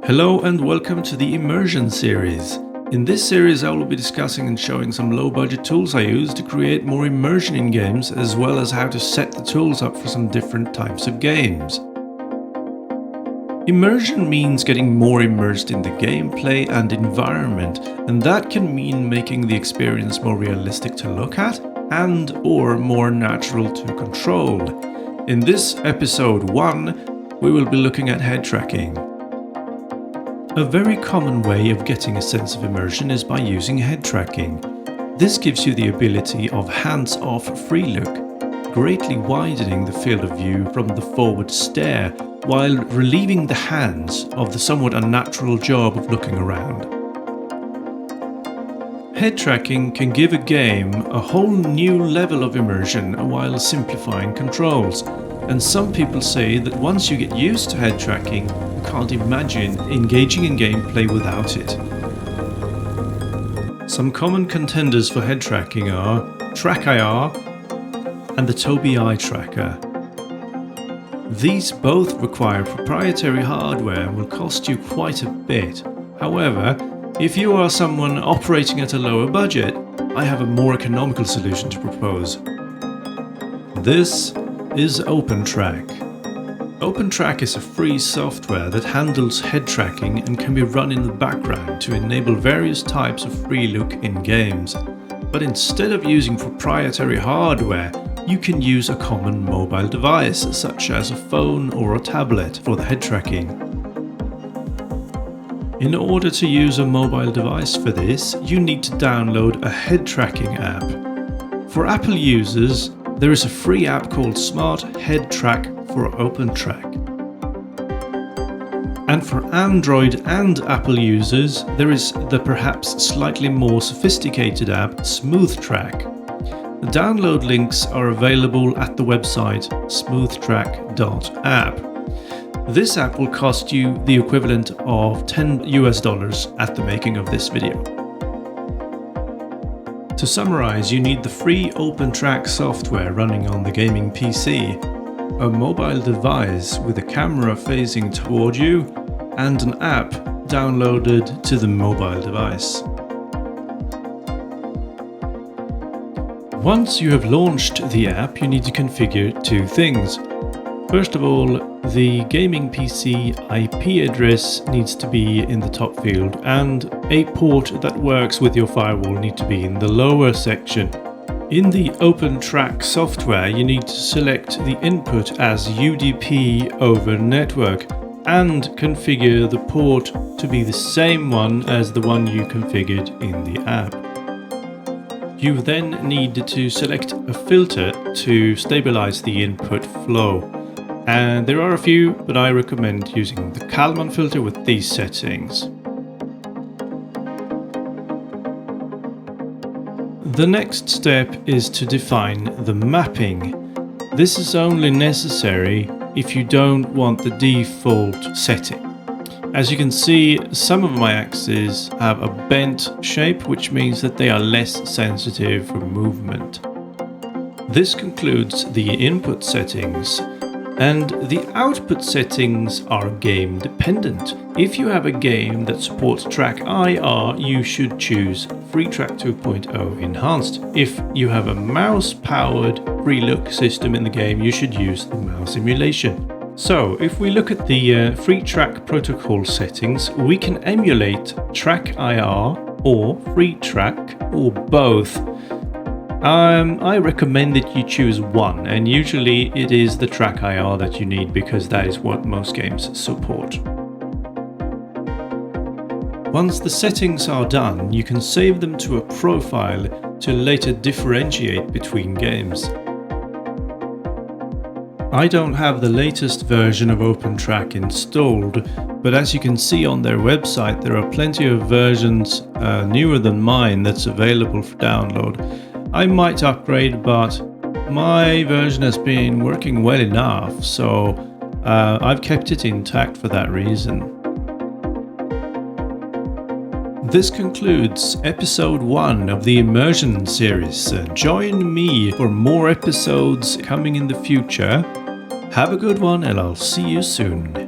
Hello and welcome to the Immersion series. In this series I will be discussing and showing some low budget tools I use to create more immersion in games, as well as how to set the tools up for some different types of games. Immersion means getting more immersed in the gameplay and environment, and that can mean making the experience more realistic to look at and or more natural to control. In this episode 1, we will be looking at head tracking. A very common way of getting a sense of immersion is by using head tracking. This gives you the ability of hands-off free look, greatly widening the field of view from the forward stare, while relieving the hands of the somewhat unnatural job of looking around. Head tracking can give a game a whole new level of immersion while simplifying controls, and some people say that once you get used to head tracking, you can't imagine engaging in gameplay without it. Some common contenders for head tracking are TrackIR and the Tobii Eye Tracker. These both require proprietary hardware and will cost you quite a bit. However, if you are someone operating at a lower budget, I have a more economical solution to propose. This is OpenTrack. OpenTrack is a free software that handles head tracking and can be run in the background to enable various types of free look in games. But instead of using proprietary hardware, you can use a common mobile device such as a phone or a tablet for the head tracking. In order to use a mobile device for this, you need to download a head tracking app. For Apple users, there is a free app called Smart Head Track for OpenTrack. And for Android and Apple users, there is the perhaps slightly more sophisticated app SmoothTrack. The download links are available at the website smoothtrack.app. This app will cost you the equivalent of $10 at the making of this video. To summarize, you need the free OpenTrack software running on the gaming PC, a mobile device with a camera facing toward you, and an app downloaded to the mobile device. Once you have launched the app, you need to configure two things. First of all, the gaming PC IP address needs to be in the top field, and a port that works with your firewall needs to be in the lower section. In the OpenTrack software, you need to select the input as UDP over network and configure the port to be the same one as the one you configured in the app. You then need to select a filter to stabilize the input flow. And there are a few, but I recommend using the Kalman filter with these settings. The next step is to define the mapping. This is only necessary if you don't want the default setting. As you can see, some of my axes have a bent shape, which means that they are less sensitive for movement. This concludes the input settings. And the output settings are game dependent. If you have a game that supports TrackIR, you should choose FreeTrack 2.0 Enhanced. If you have a mouse-powered free look system in the game, you should use the mouse emulation. So, if we look at the FreeTrack protocol settings, we can emulate TrackIR or FreeTrack or both. I recommend that you choose one, and usually it is the TrackIR that you need because that is what most games support. Once the settings are done, you can save them to a profile to later differentiate between games. I don't have the latest version of OpenTrack installed, but as you can see on their website, there are plenty of versions newer than mine that's available for download. I might upgrade, but my version has been working well enough, so I've kept it intact for that reason. This concludes episode 1 of the Immersion series. Join me for more episodes coming in the future. Have a good one, and I'll see you soon.